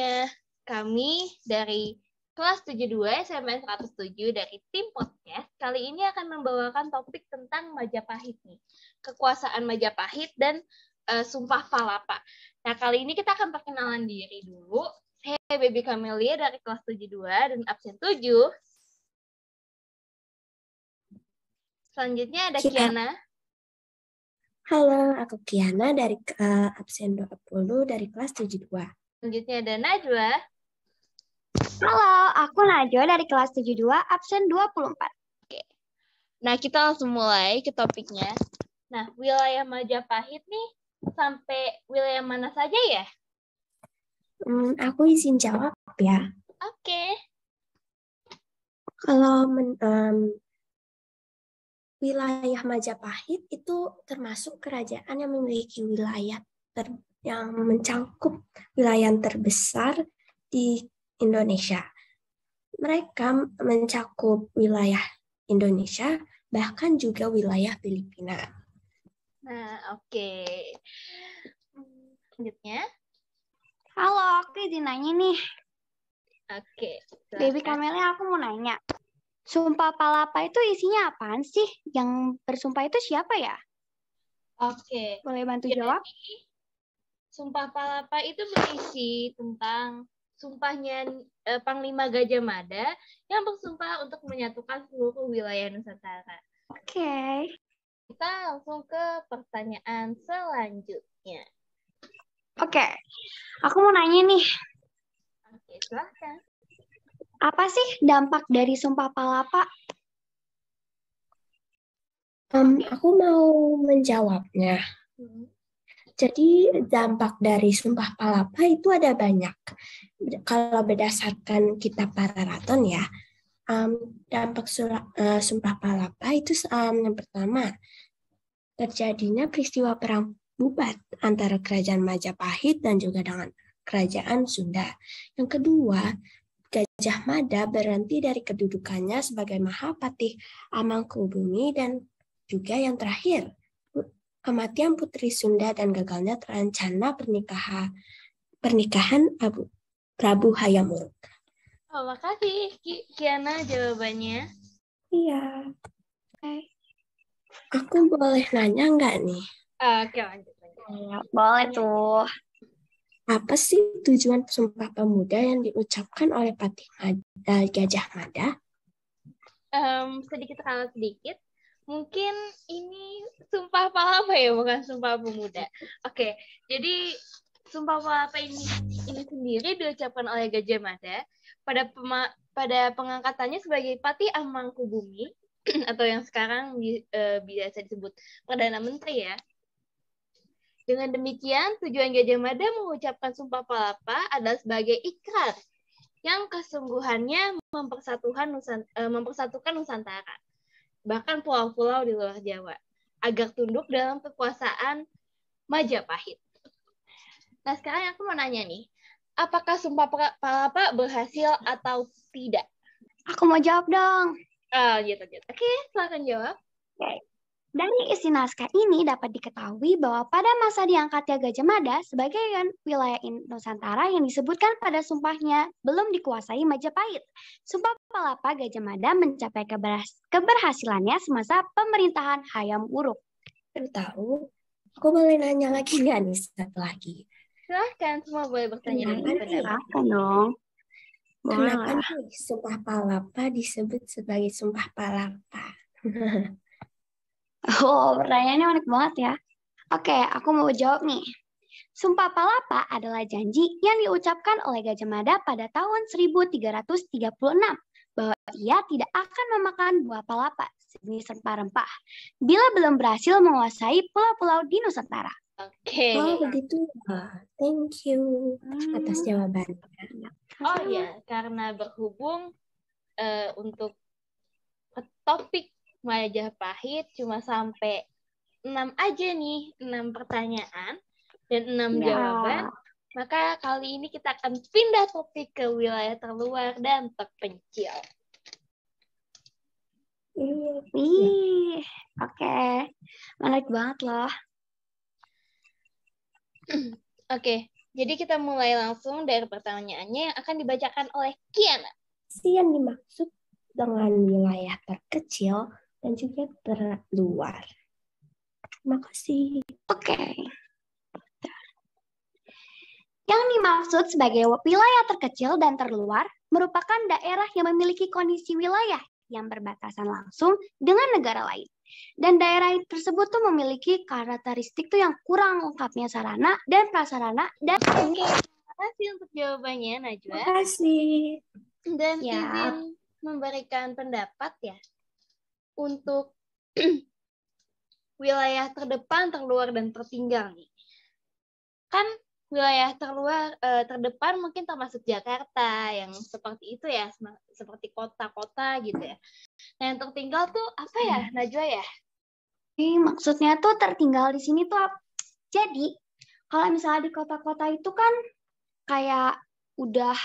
semuanya. Kami dari kelas 72 SMN 107 dari tim podcast kali ini akan membawakan topik tentang Majapahit nih. Kekuasaan Majapahit dan Sumpah Palapa. Nah, kali ini kita akan perkenalan diri dulu. Saya Baby Camelia dari kelas 72 dan absen 7. Selanjutnya ada Kiana. Halo, aku Kiana dari absen 20 dari kelas 72. Selanjutnya ada Najwa. Halo, aku Najwa dari kelas 72, absen 24. Oke. Nah, kita langsung mulai ke topiknya. Nah, wilayah Majapahit nih sampai wilayah mana saja ya? Aku izin jawab ya. Oke. Kalau wilayah Majapahit itu termasuk kerajaan yang memiliki wilayah yang mencakup wilayah terbesar di Indonesia. Mereka mencakup wilayah Indonesia, bahkan juga wilayah Filipina. Nah, oke. Selanjutnya. Halo, aku izin nanya nih. Oke. Baby Camelia, aku mau nanya. Sumpah Palapa itu isinya apaan sih? Yang bersumpah itu siapa ya? Oke. Boleh bantu jawab? Sumpah Palapa itu berisi tentang sumpahnya Panglima Gajah Mada yang bersumpah untuk menyatukan seluruh wilayah Nusantara. Oke. Kita langsung ke pertanyaan selanjutnya. Oke. Aku mau nanya nih. Oke, silahkan. Apa sih dampak dari Sumpah Palapa? Aku mau menjawabnya. Jadi dampak dari Sumpah Palapa itu ada banyak. Kalau berdasarkan Kitab Pararaton ya, dampak Sumpah Palapa itu yang pertama, terjadinya peristiwa perang bubat antara kerajaan Majapahit dan juga dengan kerajaan Sunda. Yang kedua, Gajah Mada berhenti dari kedudukannya sebagai Mahapatih Amangkubumi, dan juga yang terakhir, kematian Putri Sunda dan gagalnya rencana pernikahan Prabu Hayam Wuruk. Oh, makasih Kiana jawabannya. Iya. Aku boleh nanya nggak nih? Oke, lanjut. Boleh tuh. Apa sih tujuan Sumpah Pemuda yang diucapkan oleh Patih Gajah Mada? Sedikit kalau sedikit. Mungkin ini Sumpah Palapa ya, bukan Sumpah Pemuda. Oke, jadi Sumpah Palapa ini sendiri diucapkan oleh Gajah Mada pada pengangkatannya sebagai Patih Amangkubumi atau yang sekarang biasa disebut Perdana Menteri ya. Dengan demikian, tujuan Gajah Mada mengucapkan Sumpah Palapa adalah sebagai ikrar yang kesungguhannya mempersatukan Nusantara, bahkan pulau-pulau di luar Jawa, agar tunduk dalam kekuasaan Majapahit. Nah, sekarang aku mau nanya nih, apakah Sumpah Palapa berhasil atau tidak? Aku mau jawab dong. Gitu. Oke, silakan jawab. Oke. Dari isi naskah ini dapat diketahui bahwa pada masa diangkatnya Gajah Mada sebagai wilayah Nusantara yang disebutkan pada sumpahnya belum dikuasai Majapahit. Sumpah Palapa Gajah Mada mencapai keberhasilannya semasa pemerintahan Hayam Wuruk. Tahu? Aku boleh nanya lagi nggak nih satu lagi? Silahkan, semua boleh bertanya. Silahkan dong. Kenapa nih Sumpah Palapa disebut sebagai Sumpah Palapa? Oh, pertanyaannya unik banget ya. Oke, aku mau jawab nih. Sumpah Palapa adalah janji yang diucapkan oleh Gajah Mada pada tahun 1336 bahwa ia tidak akan memakan buah palapa sejenis rempah-rempah bila belum berhasil menguasai pulau-pulau di Nusantara. Oke. Oh, begitu. Thank you atas jawabannya. Oh ya, karena berhubung untuk topik Majapahit cuma sampai 6 aja nih, 6 pertanyaan dan 6 jawaban. Maka kali ini kita akan pindah topik ke wilayah terluar dan terpencil. Oke. Menarik banget loh. Oke, Jadi kita mulai langsung dari pertanyaannya yang akan dibacakan oleh Kiana. Yang dimaksud dengan wilayah terkecil dan juga terluar. Terima kasih. Oke. Yang dimaksud sebagai wilayah terkecil dan terluar merupakan daerah yang memiliki kondisi wilayah yang berbatasan langsung dengan negara lain. Dan daerah tersebut tuh memiliki karakteristik tuh yang kurang lengkapnya sarana dan prasarana dan terima kasih untuk jawabannya Najwa. Terima kasih. Dan izin memberikan pendapat ya untuk wilayah terdepan, terluar dan tertinggal nih. Kan wilayah terdepan mungkin termasuk Jakarta yang seperti itu ya, seperti kota-kota gitu ya. Nah, yang tertinggal tuh apa ya, Najwa ya? Maksudnya tuh tertinggal di sini tuh jadi kalau misalnya di kota-kota itu kan kayak udah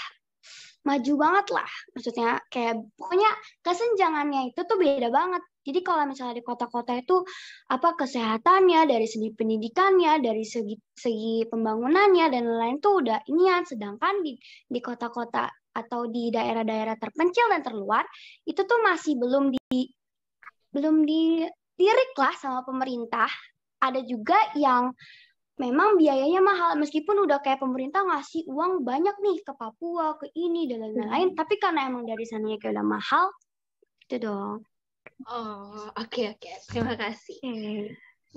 maju banget lah. Maksudnya kayak pokoknya kesenjangannya itu tuh beda banget. Jadi kalau misalnya di kota-kota itu apa kesehatannya, dari segi pendidikannya, dari segi pembangunannya dan lain-lain tuh udah inian. Sedangkan di kota-kota atau di daerah-daerah terpencil dan terluar itu tuh masih belum dilirik lah sama pemerintah. Ada juga yang memang biayanya mahal, meskipun udah kayak pemerintah ngasih uang banyak nih ke Papua, ke ini, dan lain-lain. Tapi karena emang dari sananya kayak udah mahal, itu dong. Oh, oke. Terima kasih.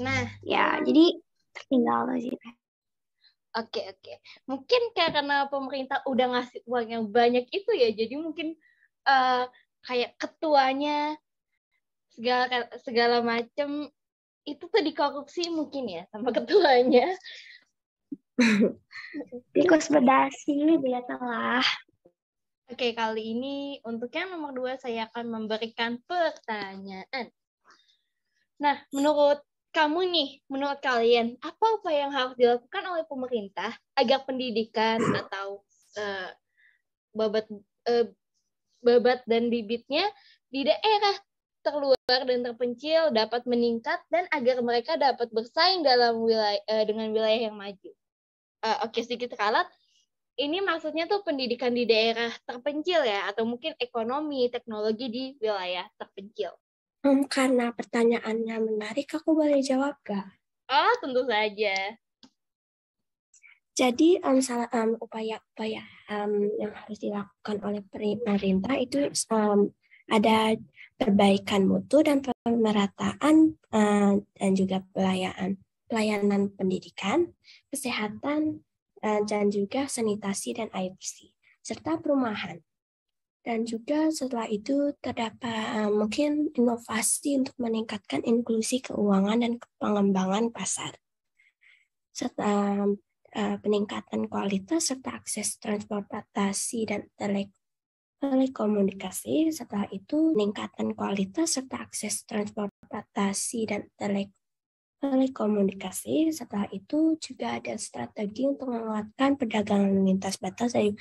Nah, ya jadi tertinggal sih. Oke. Mungkin karena pemerintah udah ngasih uang yang banyak itu ya, jadi mungkin kayak ketuanya segala macam itu tuh dikorupsi mungkin ya sama ketuanya. Tikus berdasi, biasalah. Oke, kali ini untuk yang nomor 2 saya akan memberikan pertanyaan. Nah, menurut kalian, apa upaya yang harus dilakukan oleh pemerintah agar pendidikan atau babat dan bibitnya di daerah terluar dan terpencil dapat meningkat dan agar mereka dapat bersaing dalam dengan wilayah yang maju? Oke, sedikit ralat. Ini maksudnya tuh pendidikan di daerah terpencil ya, atau mungkin ekonomi, teknologi di wilayah terpencil. Karena pertanyaannya menarik, aku boleh jawab gak? Oh, tentu saja. Jadi upaya-upaya yang harus dilakukan oleh pemerintah itu ada perbaikan mutu dan pemerataan dan juga pelayanan pendidikan, kesehatan, dan juga sanitasi dan air bersih, serta perumahan. Dan juga setelah itu terdapat mungkin inovasi untuk meningkatkan inklusi keuangan dan pengembangan pasar, serta peningkatan kualitas serta akses transportasi dan telekomunikasi. Setelah itu peningkatan kualitas serta akses transportasi dan telekomunikasi. Setelah itu juga ada strategi untuk menguatkan perdagangan lintas batas dari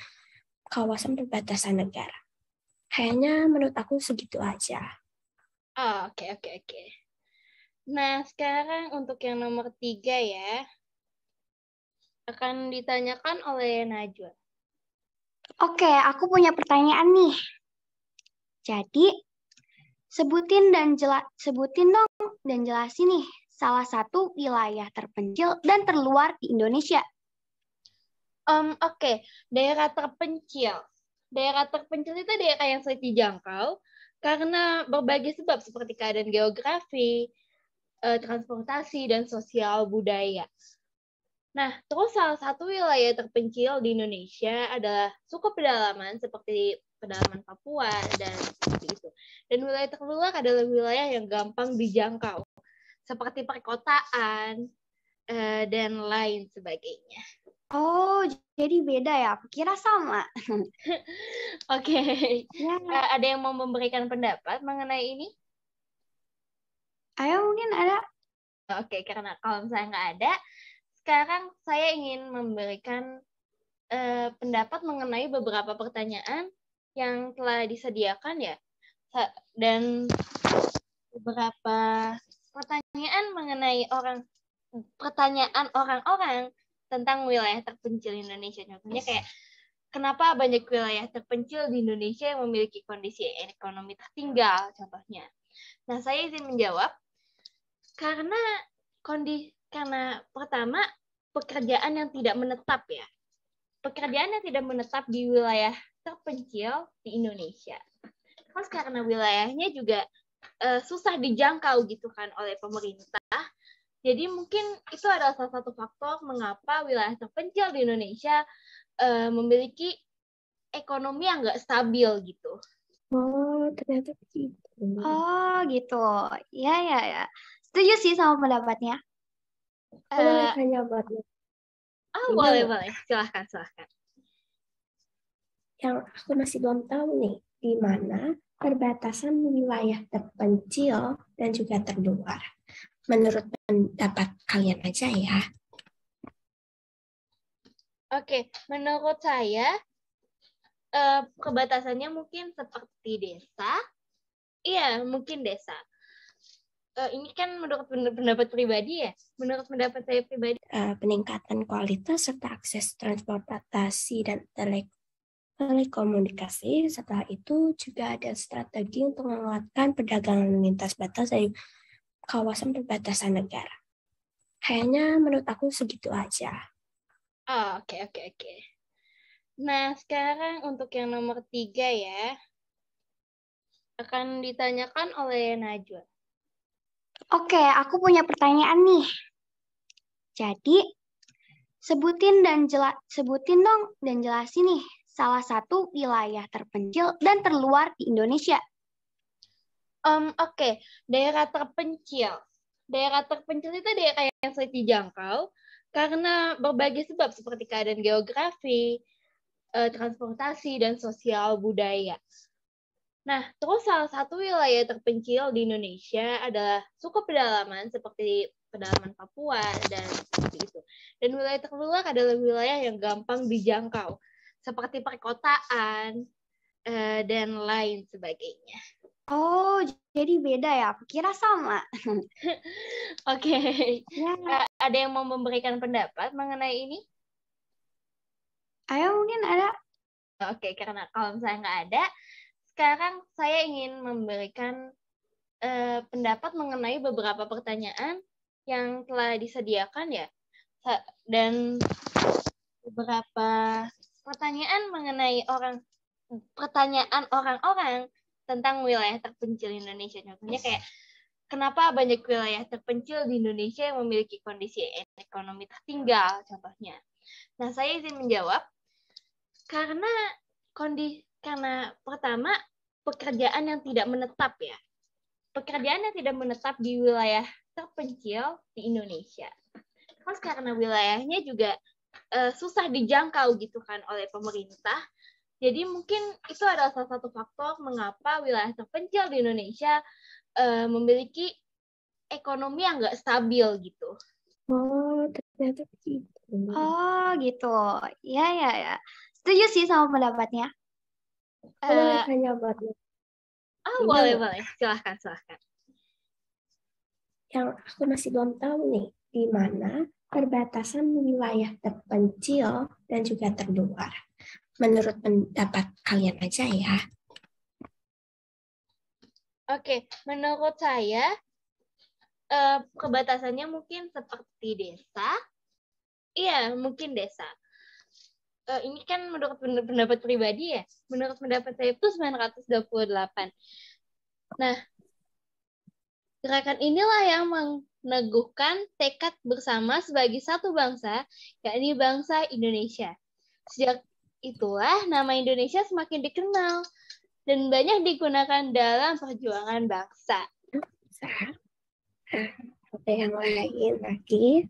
kawasan perbatasan negara. Kayaknya menurut aku segitu aja. Oh, oke. Nah, sekarang untuk yang nomor 3 ya, akan ditanyakan oleh Najwa. Oke, aku punya pertanyaan nih. Jadi, sebutin dong dan jelasin nih salah satu wilayah terpencil dan terluar di Indonesia. Oke. Daerah terpencil. Daerah terpencil itu daerah yang sulit dijangkau karena berbagai sebab seperti keadaan geografi, transportasi, dan sosial budaya. Nah, terus salah satu wilayah terpencil di Indonesia adalah suku pedalaman seperti pedalaman Papua dan seperti itu. Dan wilayah terluar adalah wilayah yang gampang dijangkau seperti perkotaan dan lain sebagainya. Oh, jadi beda ya? Aku kira sama. Oke. Ada yang mau memberikan pendapat mengenai ini? Ayo, mungkin ada. Oke, karena kalau misalnya nggak ada, sekarang saya ingin memberikan pendapat mengenai beberapa pertanyaan yang telah disediakan ya. Dan beberapa pertanyaan mengenai orang-orang tentang wilayah terpencil Indonesia. Contohnya kayak kenapa banyak wilayah terpencil di Indonesia yang memiliki kondisi ekonomi tertinggal, contohnya. Nah, saya izin menjawab karena pertama pekerjaan yang tidak menetap ya. Pekerjaan yang tidak menetap di wilayah terpencil di Indonesia. Terus karena wilayahnya juga susah dijangkau gitu kan oleh pemerintah. Jadi mungkin itu adalah salah satu faktor mengapa wilayah terpencil di Indonesia memiliki ekonomi yang nggak stabil gitu. Oh, ternyata begitu. Oh, gitu. Ya. Setuju sih sama pendapatnya. Boleh tanya buat Boleh. Silahkan. Yang aku masih belum tahu nih, di mana perbatasan wilayah terpencil dan juga terluar. Menurut pendapat kalian aja ya. Oke, menurut saya perbatasannya mungkin seperti desa. Iya, mungkin desa. Ini kan menurut pendapat pribadi ya. Menurut pendapat saya pribadi. Peningkatan kualitas serta akses transportasi dan telekomunikasi. Setelah itu juga ada strategi untuk menguatkan perdagangan lintas batas dari kawasan perbatasan negara. Kayaknya menurut aku segitu aja. Oke. Nah, sekarang untuk yang nomor 3 ya. Akan ditanyakan oleh Najwa. Oke, aku punya pertanyaan nih. Jadi, sebutin dong dan jelasin nih salah satu wilayah terpencil dan terluar di Indonesia. Oke, daerah terpencil. Daerah terpencil itu daerah yang sulit dijangkau karena berbagai sebab seperti keadaan geografi, transportasi, dan sosial budaya. Nah, terus salah satu wilayah terpencil di Indonesia adalah suku pedalaman seperti pedalaman Papua dan seperti itu. Dan wilayah terluar adalah wilayah yang gampang dijangkau seperti perkotaan dan lain sebagainya. Oh, jadi beda ya? Aku kira sama. Oke. Ya. Ada yang mau memberikan pendapat mengenai ini? Ayo, mungkin ada. Oke, karena kalau misalnya nggak ada, sekarang saya ingin memberikan pendapat mengenai beberapa pertanyaan yang telah disediakan ya. Dan beberapa pertanyaan mengenai pertanyaan orang-orang tentang wilayah terpencil Indonesia. Contohnya kayak kenapa banyak wilayah terpencil di Indonesia yang memiliki kondisi ekonomi tertinggal, contohnya. Nah, saya izin menjawab karena pertama pekerjaan yang tidak menetap ya. Pekerjaan yang tidak menetap di wilayah terpencil di Indonesia. Terus karena wilayahnya juga susah dijangkau gitu kan oleh pemerintah. Jadi mungkin itu adalah salah satu faktor mengapa wilayah terpencil di Indonesia memiliki ekonomi yang nggak stabil gitu. Oh, ternyata begitu. Oh, gitu. Ya. Setuju sih sama pendapatnya. Boleh tanya buat Boleh. Silahkan. Yang aku masih belum tahu nih, di mana perbatasan wilayah terpencil dan juga terluar. Menurut pendapat kalian aja ya. Oke, menurut saya perbatasannya mungkin seperti desa. Iya, mungkin desa. Ini kan menurut pendapat pribadi ya. Menurut pendapat saya itu 928. Nah, gerakan inilah yang meneguhkan tekad bersama sebagai satu bangsa, yakni bangsa Indonesia. Sejak itulah nama Indonesia semakin dikenal dan banyak digunakan dalam perjuangan bangsa. Ada yang lain lagi?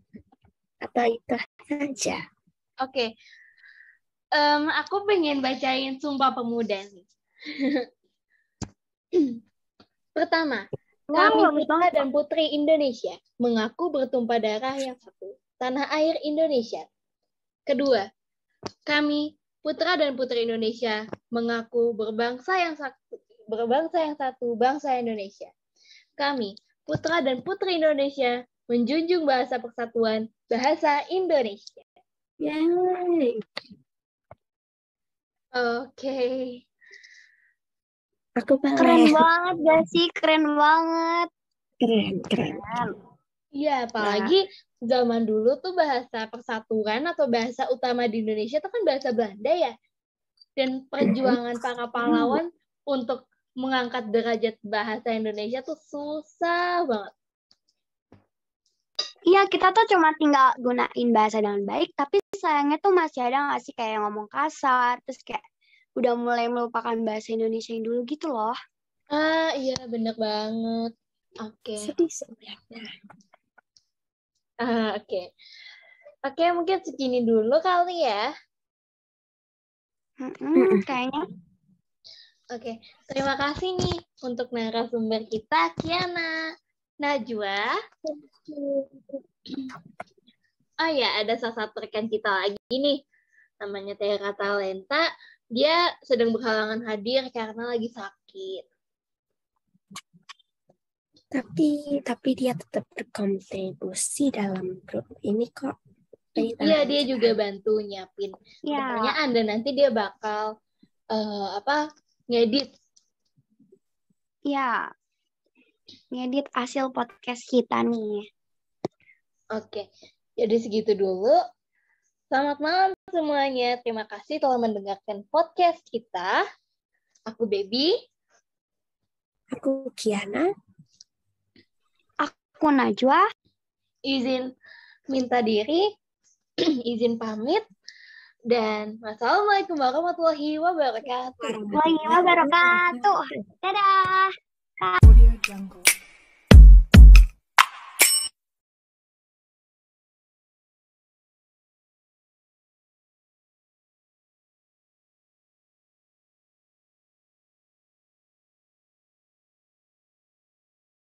Atau itu saja? Oke. Aku pengen bacain Sumpah Pemuda nih. Pertama, kami putra dan putri Indonesia mengaku bertumpah darah yang satu, tanah air Indonesia. Kedua, kami putra dan putri Indonesia mengaku berbangsa yang satu, bangsa Indonesia. Kami putra dan putri Indonesia menjunjung bahasa persatuan, bahasa Indonesia. Yay. Oke. Aku Keren boleh. banget gak sih? Keren banget. Keren. Iya, apalagi zaman dulu tuh bahasa persatuan atau bahasa utama di Indonesia itu kan bahasa Belanda ya. Dan perjuangan para pahlawan untuk mengangkat derajat bahasa Indonesia tuh susah banget. Iya, kita tuh cuma tinggal gunain bahasa dengan baik, tapi sayangnya tuh masih ada nggak sih kayak ngomong kasar, terus kayak udah mulai melupakan bahasa Indonesia yang dulu gitu loh. Ah, iya bener banget. Oke. Sedih sebenarnya. Oke. Oke, mungkin segini dulu kali ya. Kayaknya. Oke, terima kasih nih untuk narasumber kita, Kiana. Najwa. Oh ya, ada salah satu rekan kita lagi nih. Namanya Tera Talenta. Dia sedang berhalangan hadir karena lagi sakit. Tapi dia tetap berkontribusi dalam grup ini kok. Iya, dia juga bantu nyiapin pertanyaan dan nanti dia bakal ngedit. Ya, ngedit hasil podcast kita nih. Oke, jadi segitu dulu. Selamat malam semuanya. Terima kasih telah mendengarkan podcast kita. Aku Baby. Aku Kiana. Aku Najwa. Izin minta diri. Izin pamit. Dan wassalamualaikum warahmatullahi wabarakatuh. Dadah.